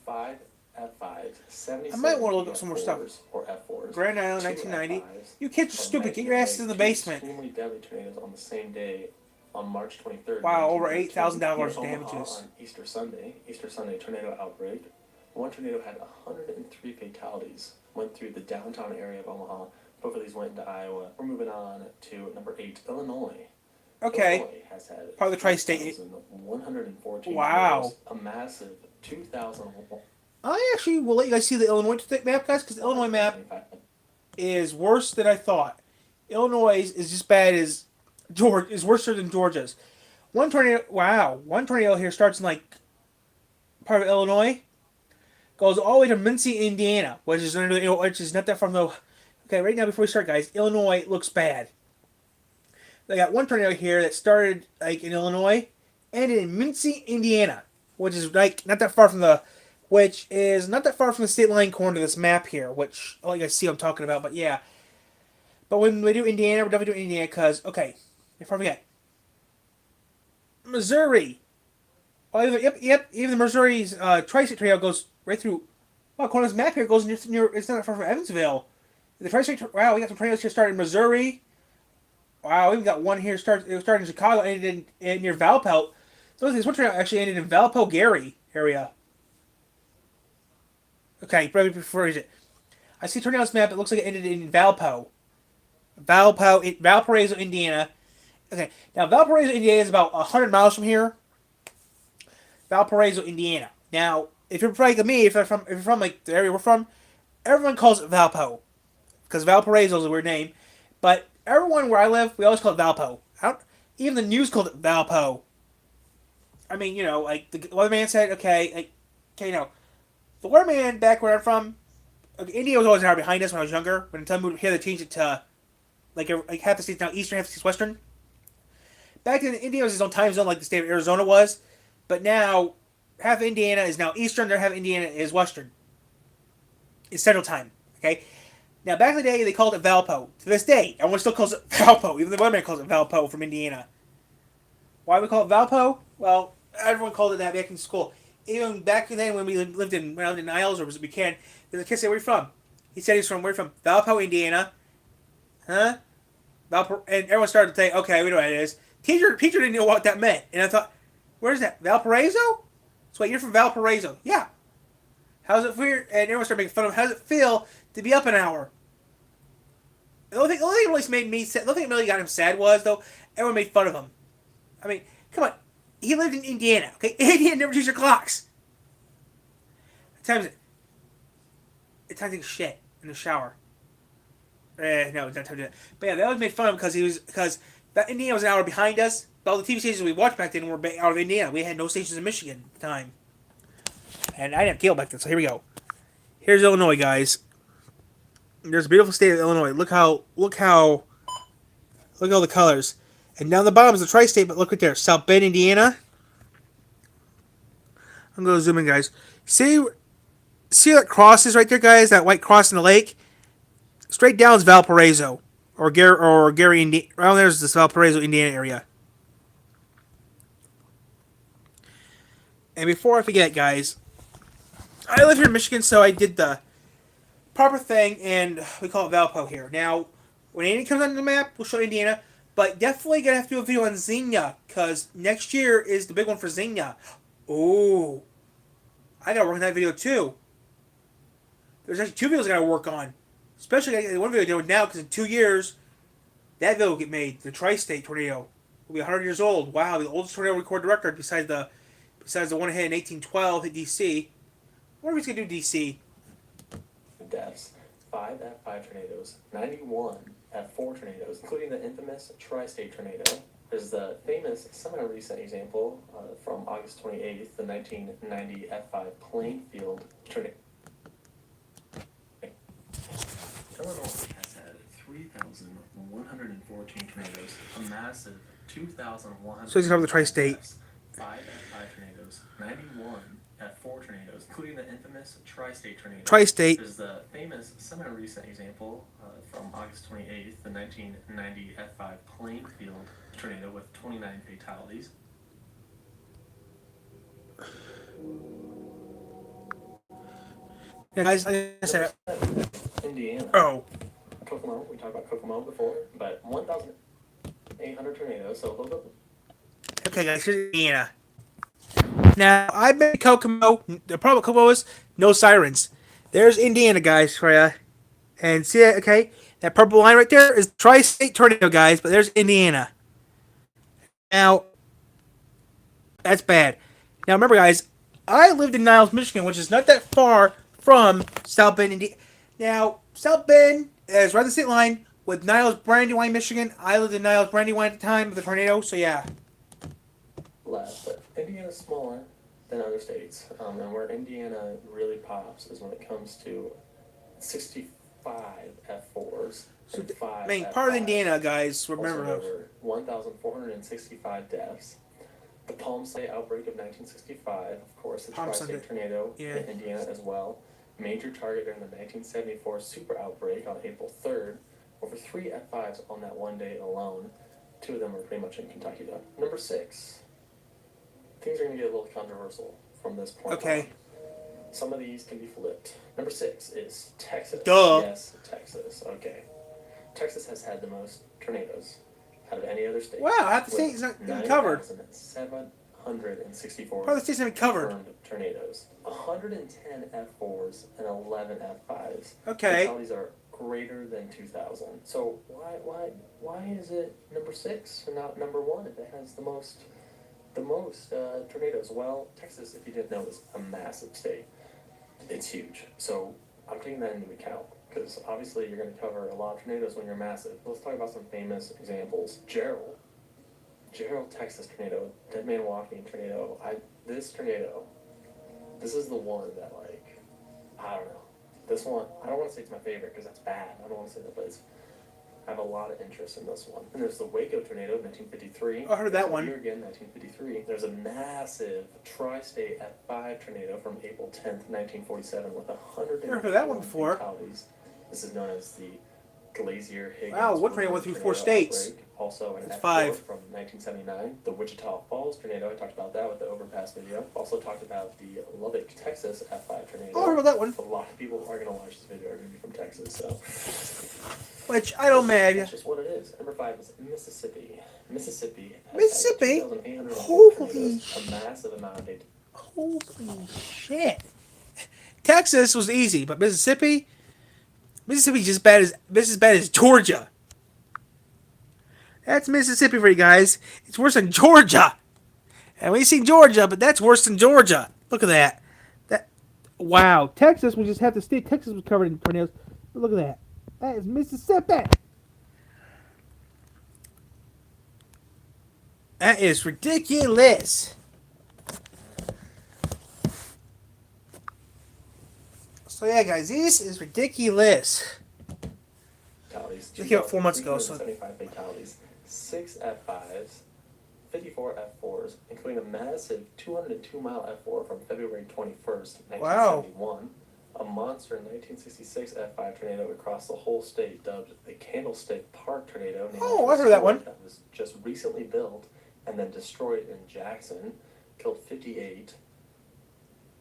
5 F5s. 76. I might want to look up some more stuff. Or F4s. Grand Island, 1990. You kids are stupid. Get your asses in the basement. Extremely deadly tornadoes on the same day. On March 23rd. Wow, over $8,000 damages. On Easter Sunday tornado outbreak. One tornado had 103 fatalities. Went through the downtown area of Omaha. Both of these went into Iowa. We're moving on to number 8, Illinois. Okay. Illinois has had part of the tri-state. 114. Wow. Tornadoes, a massive 2,000. I actually will let you guys see the Illinois map, guys, because the Illinois map is worse than I thought. Illinois is just bad as Georgia is worse than Georgia's. One tornado here starts in like part of Illinois, goes all the way to Muncie, Indiana, which is not that far from the. Okay, right now before we start, guys, Illinois looks bad. They got one tornado here that started like in Illinois, ended in Muncie, Indiana, which is like not that far from the state line corner of this map here, which all you guys see I'm talking about. But yeah, but when we do Indiana, we're definitely doing Indiana because okay. Before I forget, Missouri. Oh, even the Missouri's tri-state tornado goes right through. Well, according to this map here, it goes near. It's not far from Evansville. The tri-state. Wow, we got some tornadoes here starting in Missouri. Wow, we even got one here. It started in Chicago, ended in near Valpo. So this one tornado actually ended in Valpo, Gary area. Okay, probably before it. I see tornadoes map. It looks like it ended in Valpo. Valparaiso, Indiana. Okay, now Valparaiso, Indiana is about 100 miles from here. Valparaiso, Indiana. Now, if you're like me, if you're from like the area we're from, everyone calls it Valpo, because Valparaiso is a weird name. But everyone where I live, we always call it Valpo. Even the news called it Valpo. I mean, like the weatherman said, okay, the weatherman back where I'm from, India was always an hour behind us when I was younger. But until I moved here, they changed it to like half the state's now eastern, half the state's western. Back then, Indiana was its own time zone, like the state of Arizona was. But now, half of Indiana is now eastern, half of Indiana is western. It's Central Time. Okay. Now, back in the day, they called it Valpo. To this day, everyone still calls it Valpo. Even the weatherman calls it Valpo from Indiana. Why do we call it Valpo? Well, everyone called it that back in school. Even back then, when I lived in Niles or was it Buchanan, the kid said, "Where are you from?" He said he's from Valpo, Indiana. Huh? And everyone started to say, okay, we know what it is. Teacher didn't know what that meant, and I thought, where's that? Valparaiso? So wait, you're from Valparaiso? Yeah. How's it feel? And everyone started making fun of him. How does it feel to be up an hour? The only thing that really made me sad, the only thing that really got him sad was though everyone made fun of him. I mean, come on, he lived in Indiana. Okay, Indiana never changed their clocks. What time is it? It's time to take a shit in the shower. No, it's not time to do that. But yeah, they always made fun of him because that Indiana was an hour behind us. But all the TV stations we watched back then were out of Indiana. We had no stations in Michigan at the time, and I didn't have cable back then. So here we go. Here's Illinois, guys. There's a beautiful state of Illinois. Look all the colors. And down the bottom is the tri-state, but look right there, South Bend, Indiana. I'm gonna zoom in, guys. See that cross is right there, guys? That white cross in the lake. Straight down is Valparaiso, or Gary, Indiana. Around there's this Valparaiso, Indiana area. And before I forget, guys, I live here in Michigan, so I did the proper thing, and we call it Valpo here. Now, when Indiana comes on the map, we'll show Indiana, but definitely gonna have to do a video on Xenia, because next year is the big one for Xenia. Oh, I gotta work on that video too. There's actually two videos I gotta work on. Especially one video I'm doing now, because in 2 years, that video will get made. The Tri-State tornado will be 100 years old. Wow, the oldest tornado recorded record besides the one hit in 1812 hit DC. I wonder if he's gonna do DC. Deaths, 5 F5 tornadoes, 91 F4 tornadoes, including the infamous Tri-State tornado. There's the famous semi-recent example from August 28th, the 1990 F5 Plainfield tornado. Illinois has had 3,114 tornadoes, a massive 2,100. So he's covered the Tri-State. 5 F5 tornadoes, 91 F4 tornadoes, including the infamous Tri-State tornado. Tri-State. There's the famous semi-recent example from August 28th, the 1990 F5 Plainfield tornado with 29 fatalities. Yeah, guys, like I said. Indiana. Oh. Kokomo, we talked about Kokomo before, but 1,800 tornadoes, so a little bit. Okay, guys, here's Indiana. Now, I've been to Kokomo. The problem with Kokomo is no sirens. There's Indiana, guys, for ya. And see that, okay? That purple line right there is Tri-State tornado, guys, but there's Indiana. Now, that's bad. Now, remember, guys, I lived in Niles, Michigan, which is not that far from South Bend, Indiana. Now, South Bend is right on the state line with Niles, Brandywine, Michigan. I lived in Niles, Brandywine at the time of the tornado, so yeah. Less, but Indiana's smaller than other states, and where Indiana really pops is when it comes to 65 F4s and 5 I mean, F5s. part of Indiana, guys, remember. Also, there were 1,465 deaths. The Palm Sunday outbreak of 1965, of course, the Tri-State tornado in Indiana as well. Major target during the 1974 super outbreak on April 3rd. Over 3 F5s on that one day alone. 2 of them were pretty much in Kentucky, though. Number 6. Things are going to get a little controversial from this point Okay. on. Some of these can be flipped. Number 6 is Texas. Duh. Yes, Texas. Okay. Texas has had the most tornadoes out of any other state. Wow, half the state is not even covered. 9,764 Part of the state's not even covered. confirmed tornadoes. 110 F4s and 11 F5s. Okay. Fatalities are greater than 2,000. So why is it number 6 and not number 1 if it has the most tornadoes? Well, Texas, if you didn't know, is a massive state. It's huge. So I'm taking that into account because obviously you're going to cover a lot of tornadoes when you're massive. Let's talk about some famous examples. Gerald, Texas tornado, Dead Man Walking tornado. This tornado, this is the one that, like, I don't know. This one, I don't want to say it's my favorite because that's bad. I don't want to say that, but I have a lot of interest in this one. And there's the Waco tornado of 1953. I heard that one. Here again, 1953. There's a massive Tri-State F5 tornado from April 10th, 1947 with 100. Never heard that one before. Fatalities. This is known as the Glazier-Higgins. Wow, what tornado went through 4 states? Outbreak. Also an It's F4 5. from 1979. The Wichita Falls tornado, I talked about that with the overpass video. Also talked about the Lubbock, Texas F5 tornado. Oh, I heard about that one. A lot of people are going to watch this video are going to be from Texas, so. Which I don't mad That's you. just what it is. Number 5 is Mississippi. Mississippi has Mississippi? had 2,800 Holy tornadoes, a massive amount of data. Holy shit! Texas was easy, but Mississippi's just as bad as Georgia. That's Mississippi for you guys. It's worse than Georgia. And we see Georgia, but that's worse than Georgia. Look at that. Wow. Texas, we just have to state Texas was covered in tornadoes. But look at that. That is Mississippi. That is ridiculous. So yeah, guys, this is ridiculous. Fatalities. This came out 4 months ago, so 75 fatalities, 6 F5s, 54 F4s, including a massive 202-mile F4 from February 21st, 1971. A monster 1966 F5 tornado across the whole state, dubbed the Candlestick Park tornado. Oh, I heard that one. That was just recently built and then destroyed in Jackson, killed 58.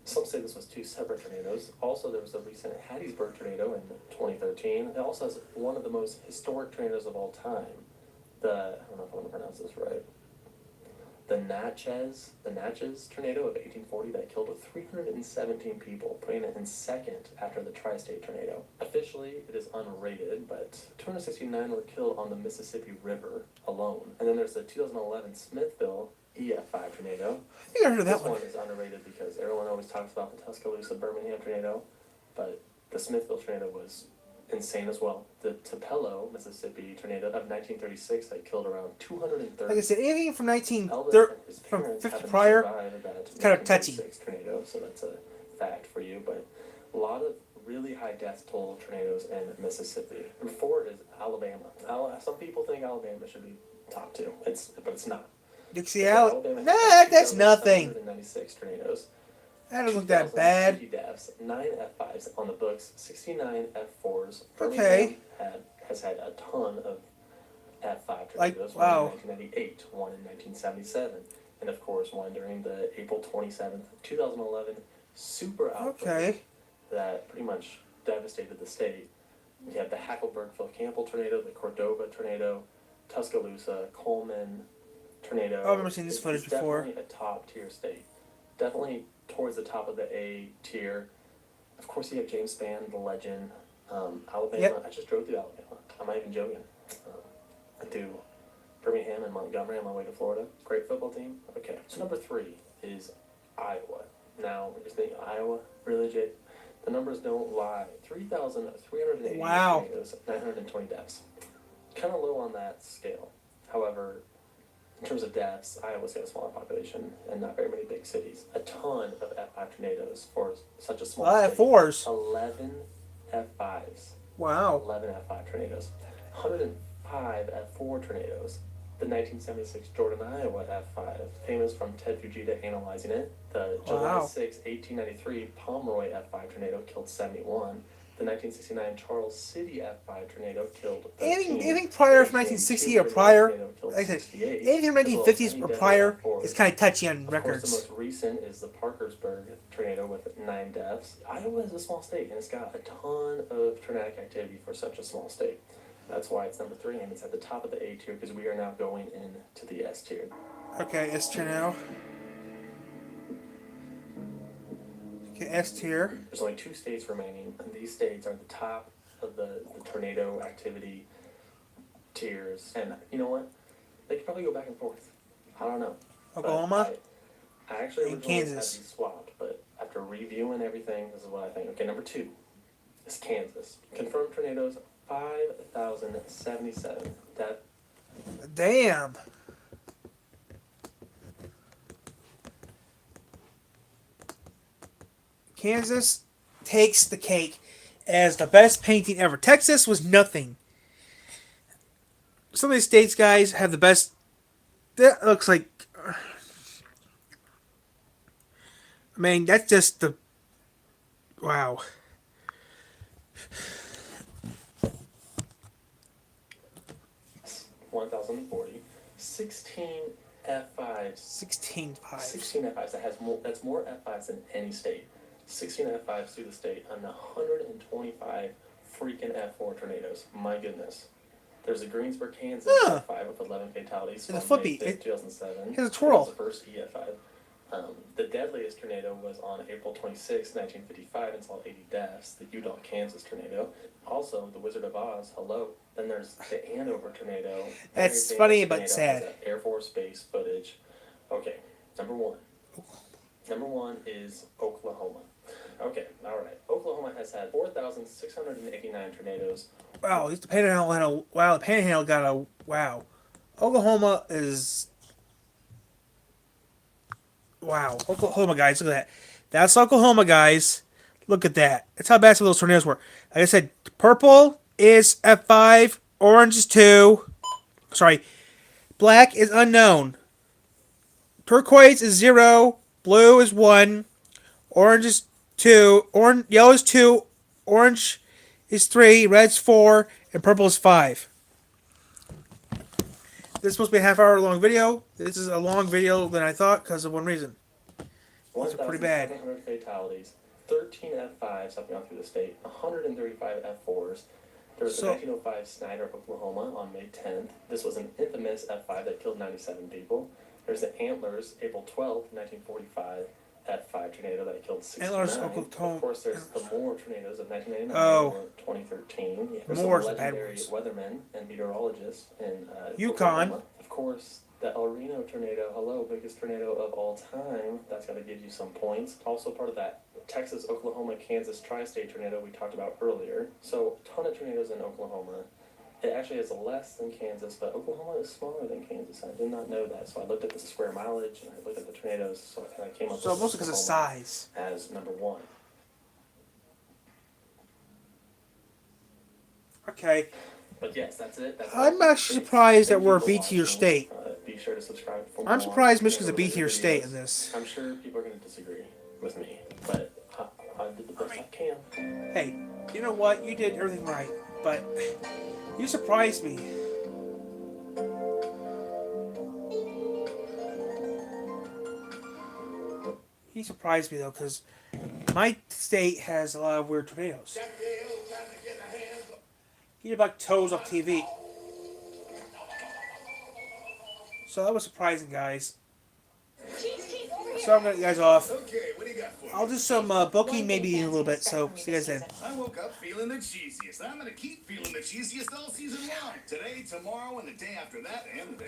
Some say this was 2 separate tornadoes. Also, there was a recent Hattiesburg tornado in 2013. It also has one of the most historic tornadoes of all time. I don't know if I'm going to pronounce this right. The Natchez tornado of 1840 that killed 317 people, putting it in second after the Tri-State tornado. Officially, it is unrated, but 269 were killed on the Mississippi River alone. And then there's the 2011 Smithville EF5 tornado. I think I heard of that This one. one is underrated because everyone always talks about the Tuscaloosa Birmingham tornado, but the Smithville tornado was insane as well. The Tupelo, Mississippi tornado of 1936 that killed around 230. Like I said, anything from Elvis and his from parents 50 haven't prior, survived that kind of touchy. 1936 tornado, so that's a fact for you. But a lot of really high death toll tornadoes in Mississippi. Number 4 is Alabama. Some people think Alabama should be top 2, but it's not. Dixie Yeah, Allen. Nah, that's nothing. 96 tornadoes. That doesn't look that 2,050 bad. deaths, 9 F5s on the books, 69 F4s. Okay. Birmingham has had a ton of F5 Like, tornadoes. wow. One in 1998, one in 1977, and of course one during the April 27th, 2011 super outbreak Okay. that pretty much devastated the state. You have the Hackleburg-Campbell tornado, the Cordova tornado, Tuscaloosa, Coleman tornado. Oh, I've never seen this It's footage before. Definitely a top tier state. Definitely towards the top of the A tier. Of course, you have James Spann, the legend. Alabama. Yep. I just drove through Alabama. I'm not even joking. I do Birmingham and Montgomery on my way to Florida. Great football team. Okay. So number 3 is Iowa. Now, you're thinking Iowa, really, Jake? The numbers don't lie. 3,380 Wow. tornadoes, 920 deaths. Kind of low on that scale. However, in terms of deaths, Iowa's got a smaller population and not very many big cities. A ton of F5 tornadoes for such a small A lot of state. fours. 11 F5s. Wow. 11 F5 tornadoes. 105 F4 tornadoes. The 1976 Jordan, Iowa F5, famous from Ted Fujita analyzing it. The July Wow. 6, 1893 Pomeroy F5 tornado killed 71. The 1969 Charles City F5 tornado killed 13. Anything prior from The 1960 or 1982 prior, tornado killed like I said, 68. anything from As well as 1950s any or death prior F4s. is kind of touchy on Of course, records. the most recent is the Parkersburg tornado with 9 deaths. Iowa is a small state, and it's got a ton of tornadic activity for such a small state. That's why it's number 3, and it's at the top of the A tier, because we are now going into the S tier. Okay, S tier now. Okay, S tier. There's only 2 states remaining, and these states are at the top of the tornado activity tiers. And you know what? They could probably go back and forth. I don't know. But Oklahoma I actually and originally had Kansas. these swapped, but after reviewing everything, this is what I think. Okay, number 2 is Kansas. Confirmed tornadoes, 5,077. That Damn. Kansas takes the cake as the best painting ever. Texas was nothing. Some of these states, guys, have the best. That looks like. I mean, that's just the. Wow. $1,040. 16 F5s. 16 fives. 16 F5s. That's more F5s than any state. 16 F5s through the state on 125 freaking F4 tornadoes. My goodness. There's a Greensburg, Kansas F5 with 11 fatalities It's a from flippy. May 5th, 2007. Here's a twirl. That was the first EF5. The deadliest tornado was on April 26, 1955, and saw 80 deaths, the Udall, Kansas tornado. Also, the Wizard of Oz, hello. Then there's the Andover tornado. That's Henry funny, Davis but tornado sad. has Air Force Base footage. Okay, number one. Number one is Oklahoma. Okay, alright. Oklahoma has had 4,689 tornadoes. Wow, the Panhandle had a wow. The Panhandle got a wow. Oklahoma is wow. Oklahoma, guys, look at that. That's Oklahoma, guys. Look at that. That's how bad some of those tornadoes were. Like I said, purple is F5, orange is 2. Sorry, black is unknown. Turquoise is 0. Blue is 1. Orange is 2. Yellow is 2. Orange is 3. Red's 4. And purple is 5. This is supposed to be a half-hour long video. This is a long video than I thought because of one reason. These are pretty bad. 1,700 fatalities, 13 F5s have gone through the state, 135 F4s. There was the 1905 Snyder, Oklahoma on May 10th. This was an infamous F5 that killed 97 people. There's the Antlers, April 12th, 1945, F5 tornado that killed 69. Antlers, Oklahoma. Of course, there's the Moore tornadoes of 1999 Oh. 2013. Yeah, there's Moore's some the bad legendary ones. weathermen and meteorologists in Yukon. Oklahoma. Of course, the El Reno tornado, hello, biggest tornado of all time. That's got to give you some points. Also part of that Texas, Oklahoma, Kansas tri-state tornado we talked about earlier. So, a ton of tornadoes in Oklahoma. It actually is less than Kansas, but Oklahoma is smaller than Kansas. I did not know that. So I looked at the square mileage and I looked at the tornadoes. So I kind of came up So with mostly because of Oklahoma size. as number one. Okay. But yes, that's it. I'm actually surprised that Thank you we're a for B-tier watching. state. Be sure to subscribe for more. I'm surprised Michigan's a Related B-tier state in videos. this. I'm sure people are going to disagree with me, but I did the best I can. Hey, you know what? You did everything right, but you surprised me. He surprised me though, because my state has a lot of weird tornadoes. He did like toes off TV. So that was surprising, guys. So I'm gonna get you guys off. Okay, what do you got for me? I'll do some booking maybe in a little bit. So see you guys then. I woke up feeling the cheesiest. I'm gonna keep feeling the cheesiest all season long. Today, tomorrow, and the day after that, and the day